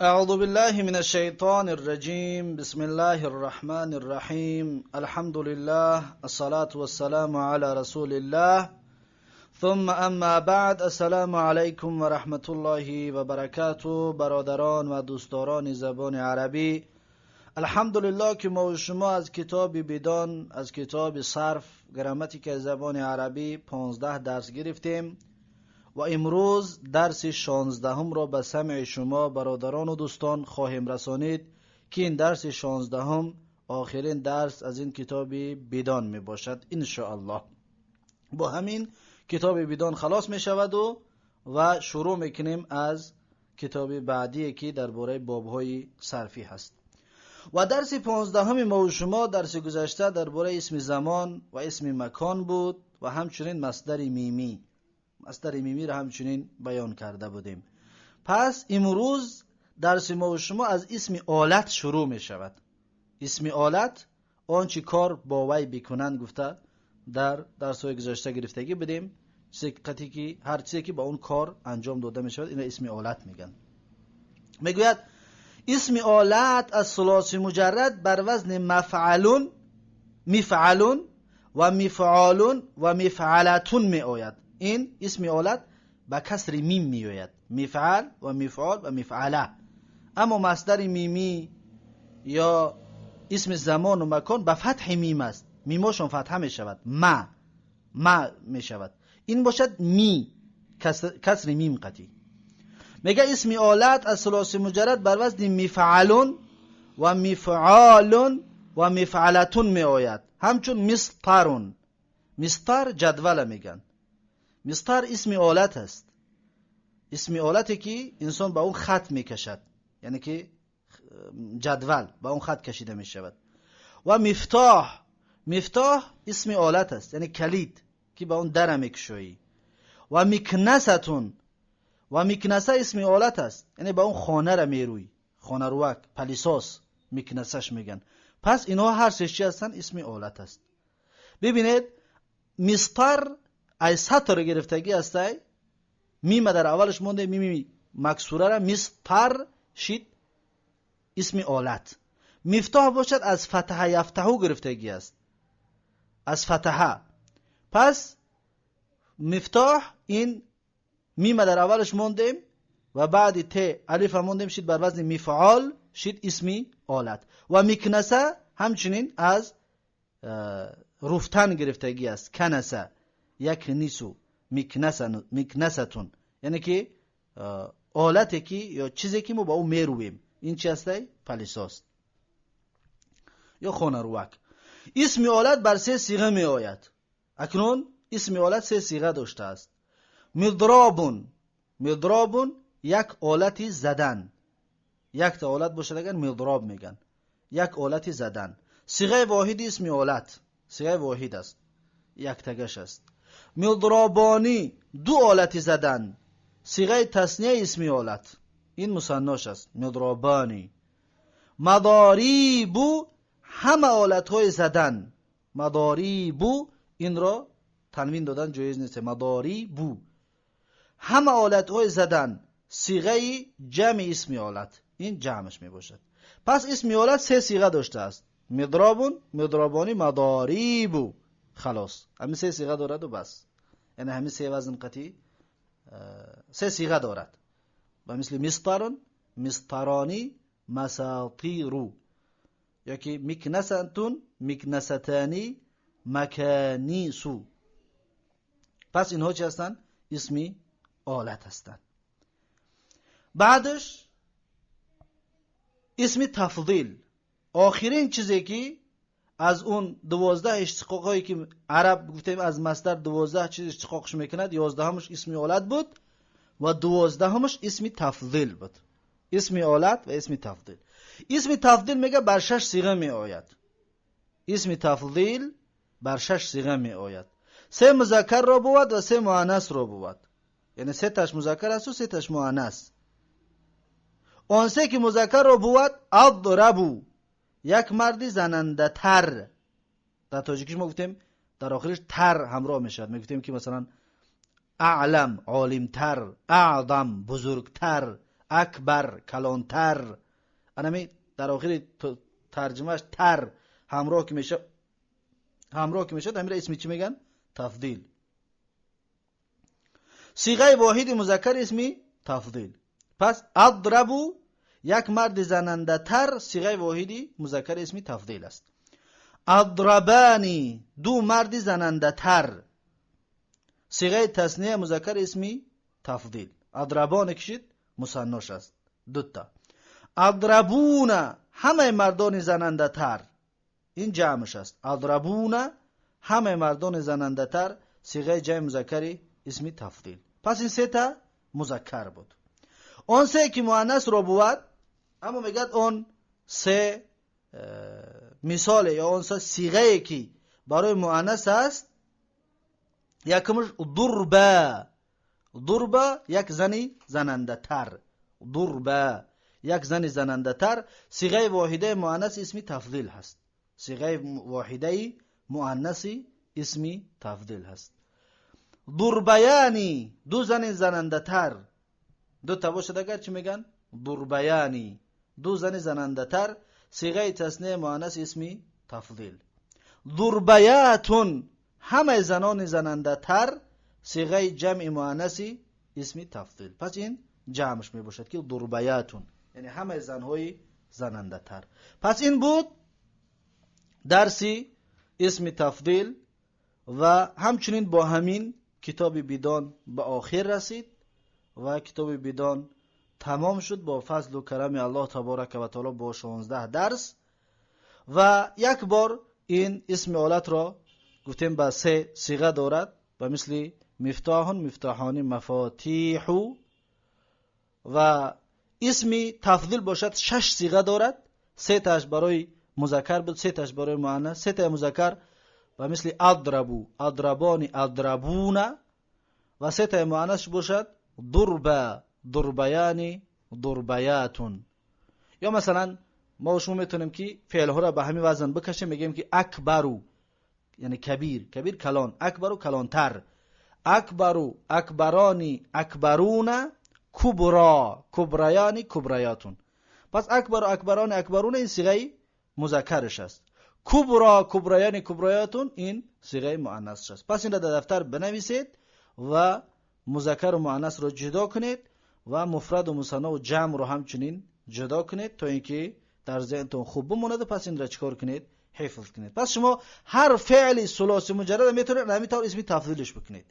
أعوذ بالله من الشيطان الرجيم بسم الله الرحمن الرحيم الحمد لله الصلاة والسلام على رسول الله ثم اما بعد السلام علیکم و رحمت الله و برکاته. برادران و دوستداران زبان عربی، الحمدلله که ما و شما از کتاب بدان، از کتاب صرف گرامتیک زبان عربی 15 درس گرفتیم و امروز درس 16 را به سمع شما برادران و دوستان خواهیم رسانید که این درس 16 آخرین درس از این کتاب بدان می باشد ان شاء الله. با همین کتاب بدان خلاص می شود و شروع میکنیم از کتاب بعدی که درباره بابهای صرفی هست. و درس 15 ما و شما درس گذشته درباره اسم زمان و اسم مکان بود و همچنین مصدر میمی. مصدر میمی را همچنین بیان کرده بودیم. پس امروز درس ما و شما از اسم آلت شروع می شود. اسم آلت آنچه کار با وی بکنند گفته در درس‌های گذشته گرفتگی بدیم. چیزی که هر چیزی که با اون کار انجام داده می شود این اسم آلت میگن. میگوید اسم آلت از ثلاثی مجرد بر وزن مفعلون، مفعلون و مفعالون و مفعلتون می آید. این اسم آلت با کسر میم می آید، مفعل و مفعال و مفعله. اما مصدر میمی یا اسم زمان و مکان با فتح میم است، میماشون فتحه می شود، ما می شود. این باشد می، کسر میم قطعی. میگه اسم آلت از ثلاثی مجرد بر وزن مفعلون و مفعالون و مفعلتون می آید. همچون مسترون، مستر جدول میگن. مستر اسم آلت است، اسم آلتی که انسان با اون خط میکشد، یعنی که جدول با اون خط کشیده می شود. و مفتاح، مفتاح اسم آلت است، یعنی کلید که با اون در میکشویی. و مکنستون، و مکنسه اسم آلت است، یعنی با اون خانه را میروی، خانه روک، پلیساس مکنسش میگن. پس اینها هر سه چی هستن اسم آلت است. ببینید مستر از سطر گرفتگی است، میم در اولش مونده، میم مکسوره را مستر شید اسم آلت. مفتاح باشد از فتحه یفتحو گرفتگی است، از فتحه. پس مفتاح این میم در اولش موندیم و بعد ت الف موندیم شید بر وزن مفعال شید اسم آلت. و مکنسه همچنین از رفتن گرفتگی است، کنسه یک نیسو مکنستون، یعنی که آلتی که یا چیزی که ما با او میرویم. این چی هسته؟ پلیساست یا خانه روک. اسم آلت بر سه صیغه می آید. اکنون اسم آلت سه صیغه داشته است. مضرابون، مضرابون یک آلتی زدن، یک تا آلت باشد اگر مضراب میگن، یک آلتی زدن. صیغه واحد اسم آلت، صیغه واحد است، یک تگش است. مضرابانی دو آلتی زدن، صیغه تثنیه اسم آلت، این مثناش است، مضرابانی. مضاریبو همه آلت های زدن، مضاریبو این را تنوین دادن جایز نیست، مضاریبو همه آلت های زدن، صیغه جمع اسم آلت، این جمعش می باشد. پس اسم آلت سه صیغه داشته است، مضرابون، مضرابانی، مضاریبو. خلاص همین سه صیغه دارد و بس، یعنی همین سه وزن قطعی سه صیغه دارد. و مثل مسترون، مسترانی، مساطیرو، یا که مکنستون، مکنستانی، مکانیسو. پس اینها چی هستن؟ اسمی آلت هستن. بعدش اسم تفضیل، آخرین چیزی که از اون 12 اشتقاق هایی که عرب گفتیم از مصدر 12 چیز اشتقاقش میکند، 11 اسم آلت بود و 12 اسم تفضیل بود. اسم آلت و اسم تفضیل. اسم تفضیل میگه بر 6 صیغه می آید. اسم تفضیل بر 6 صیغه می آید. 3 مذکر را بود و 3 مؤنث را بود، یعنی 3 تاش مذکر است و 3 تاش مؤنث. اون 3 که مذکر را بود اضربو، یک مردی زننده تر. در تاجیکیش ما گفتیم در آخرش تر همراه میشد، میگفتیم که مثلا اعلم عالم تر، اعظم بزرگتر، اکبر کلانتر. انمی در آخر ترجمهش تر همراه که میشه همین اسمی چی میگن؟ تفضیل. صیغه واحد مذکر اسمی تفضیل. پس اضربو یک مرد زننده تر صیغه واحدی مذکر اسمی تفضیل است. اضربانی دو مرد زننده تر صیغه تثنیه مذکر اسمی تفضیل. اضربان کشید مثناش است دوتا. اضربون همه مردان زننده تر این جمعش است. اضربون همه مردان زننده تر صیغه جمع مذکر اسمی تفضیل. پس این سه تا مذکر بود. اون سه که مؤنث رو بود اما میگد اون سه مثال یا اون سه صیغه که برای مؤنث است. یکمش ضربه. ضربه یک زنی زننده تر. ضربه یک زنی زننده تر صیغه واحده مؤنث اسمی تفضیل هست. صیغه واحده مؤنث اسمی تفضیل هست. ضربیانی دو زن زننده تر دو تا باشد اگر چی میگن؟ ضربیانی دو زن زننده تر صیغه تثنیه مؤنث اسمی تفضیل. ضربیاتون همه زنان زننده تر صیغه جمع مؤنث اسمی تفضیل. پس این جمعش می باشد که ضربیاتون یعنی همه زنهای زننده تر. پس این بود درسی اسم تفضیل و همچنین با همین کتاب بدان به آخر رسید و کتاب بدان تمام شد با فضل و کرم الله تبارک و تعالی با 16 درس. و یک بار این اسم آلت را گفتیم به سه صیغه دارد و مثل مفتاح، مفتاحان، مفاتیح. و اسمی تفضیل باشد 6 صیغه دارد. 3 تاش برای مذکر بود، 3 تاش برای مؤنث. 3 تا مذکر و مثل اضربو، اضربانی، اضربون. و 3 تا مؤنث باشد ضرب، ضربیانی، ضربیاتون. یا مثلا ما شما میتونیم که فعل ها را به همین وزن بکشیم میگیم که اکبرو یعنی کبیر، کبیر کلان، اکبرو کلانتر. اکبرو، اکبرانی، اکبرون، کبرا، کبریانی، کبریاتون. پس اکبر و اکبران اکبرون این صیغه مذکرش است. کبرا، کبریانی، کبریاتون این صیغه مؤنثش است. پس این را در دفتر بنویسید و مذکر و مؤنث را جدا کنید و مفرد و مثنی و جمع رو همچنین جدا کنید تا اینکه در ذهنتون خوب بماند. پس این را چیکار کنید؟ حفظ کنید. پس شما هر فعل ثلاثی مجرد میتونید همینطور اسمی تفضیلش بکنید.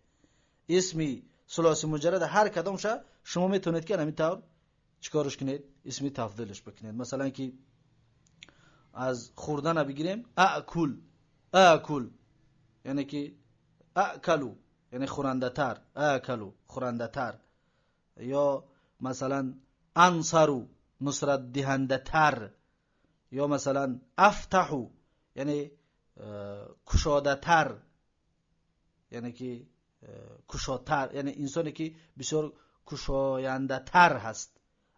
اسمی ثلاثی مجرد هر کدامش شما میتونید که همینطور چیکارش کنید؟ اسمی تفضیلش بکنید. مثلا که از خوردن بگیریم اکل، اکل یعنی که اکلو یعنی خورنده تر، اکلو خورنده تر. یا مثلا انصرو نصرت دهنده تر. یا مثلا افتحو یعنی کشاده تر یعنی که کشاتر یعنی انسانی که بسیار کشاینده تر هست.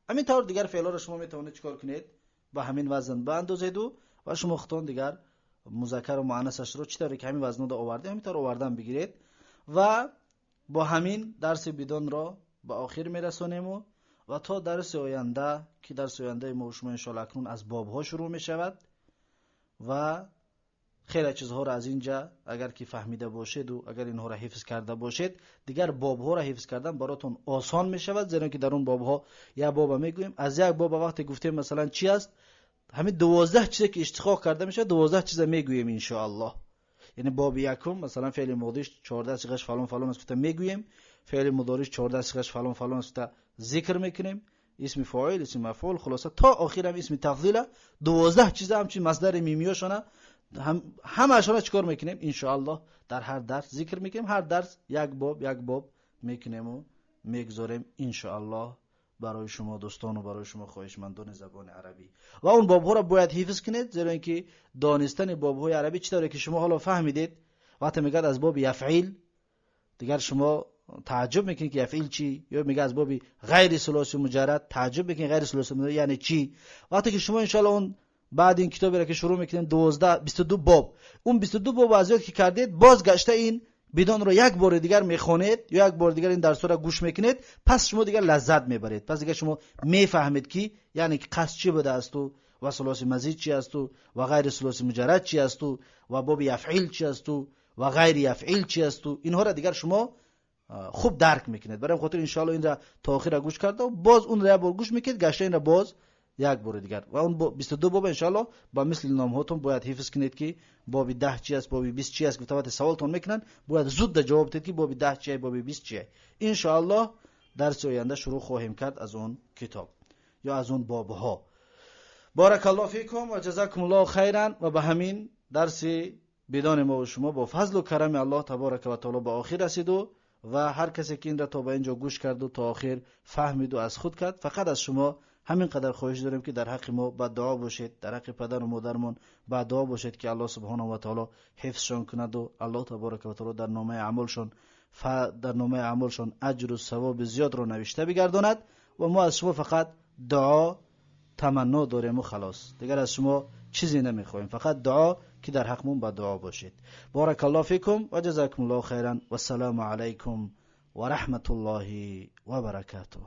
همین طور دیگر فعلا رو شما میتونید چیکار کنید؟ با همین وزن باندازید و شما خودتون دیگر مذکر و مؤنثش رو چطوری که همین وزن رو آورده همینطور آوردن بگیرید و با همین درس بدون را به آخر میرسونیم و تا درس آینده که درس آینده ما شما ان شاء الله اکنون از باب ها شروع می شود و خیلی چیزها را از اینجا اگر که فهمیده باشید و اگر اینها را حفظ کرده باشید دیگر باب ها را حفظ کردن براتون آسان می شود. زیرا که در اون باب ها یا باب میگویم از یک باب وقتی گفتیم مثلا چی است همین 12 چیزی که اشتقاق کرده میشه 12 چیز میگوییم ان شاء الله. یعنی باب یکم مثلا فعل ماضیش 14 صیغش فلان فلان است میگوییم، فعل مضارعش 14 صیغش فلان فلان است ذکر میکنیم، اسم فاعل، اسم مفعول، خلاصه تا آخر هم اسم تفضیل 12 چیز هم چی مصدر میمیاشونه همه‌شون چیکار میکنیم ان شاء الله در هر درس ذکر میکنیم. هر درس یک باب میکنیم و میگذاریم ان شاء الله برای شما دوستان و برای شما خواهشمندان زبان عربی. و اون باب ها را باید حفظ کنید زیرا اینکه دانستن باب های عربی چطوره که شما حالا فهمیدید وقتی میگه از باب یفعیل دیگر شما تعجب میکنید که یفعیل چی، یا میگه از باب غیر ثلاثی مجرد تعجب میکنید غیر ثلاثی مجرد یعنی چی. وقتی که شما ان شاء الله اون بعد این کتابی را که شروع میکنید 22 باب اون 22 باب از یاد که کردید بازگشته این بدون رو یک بار دیگر میخونید یا یک بار دیگر این درس را گوش میکنید، پس شما دیگر لذت میبرید، پس دیگر شما میفهمید که یعنی قصد چی بوده است و ثلاثی مزید چی است و غیر ثلاثی مجرد چی است و باب افعیل چی است و غیر افعیل چی است و اینها را دیگر شما خوب درک میکنید. برای خاطر ان شاء الله این را تا آخر گوش کرده و باز اون را بار گوش میکنید، گشته این را باز یک بار دیگر و اون 22 باب ان شاء الله با مثل نام هاتون باید حفظ کنید که باب 10 چی است، باب 20 چی است. که توات سوالتون میکنن باید زود جواب بدید که باب 10 چیه، باب 20 چیه. ان شاء الله درس آینده شروع خواهیم کرد از اون کتاب یا از اون باب ها. بارک الله فیکم و جزاکم الله خیرا. و به همین درس بدان ما و شما با فضل و کرم الله تبارک و تعالی به آخر رسید و هر کسی که این را تا به اینجا گوش کرد و تا آخر فهمید و از خود کرد، فقط از شما همین قدر خواهش داریم که در حق ما با دعا باشید، در حق پدر و مادرمان با دعا باشید که الله سبحانه و تعالی حفظشان کند و الله تبارک و تعالی در نامه اعمالشان اجر و ثواب زیاد را نوشته بگرداند. و ما از شما فقط دعا تمنا داریم و خلاص، دیگر از شما چیزی نمیخوایم، فقط دعا که در حقمون با دعا باشید. بارک الله فیکم و جزاکم الله خیرا و السلام علیکم و رحمت الله و برکاته.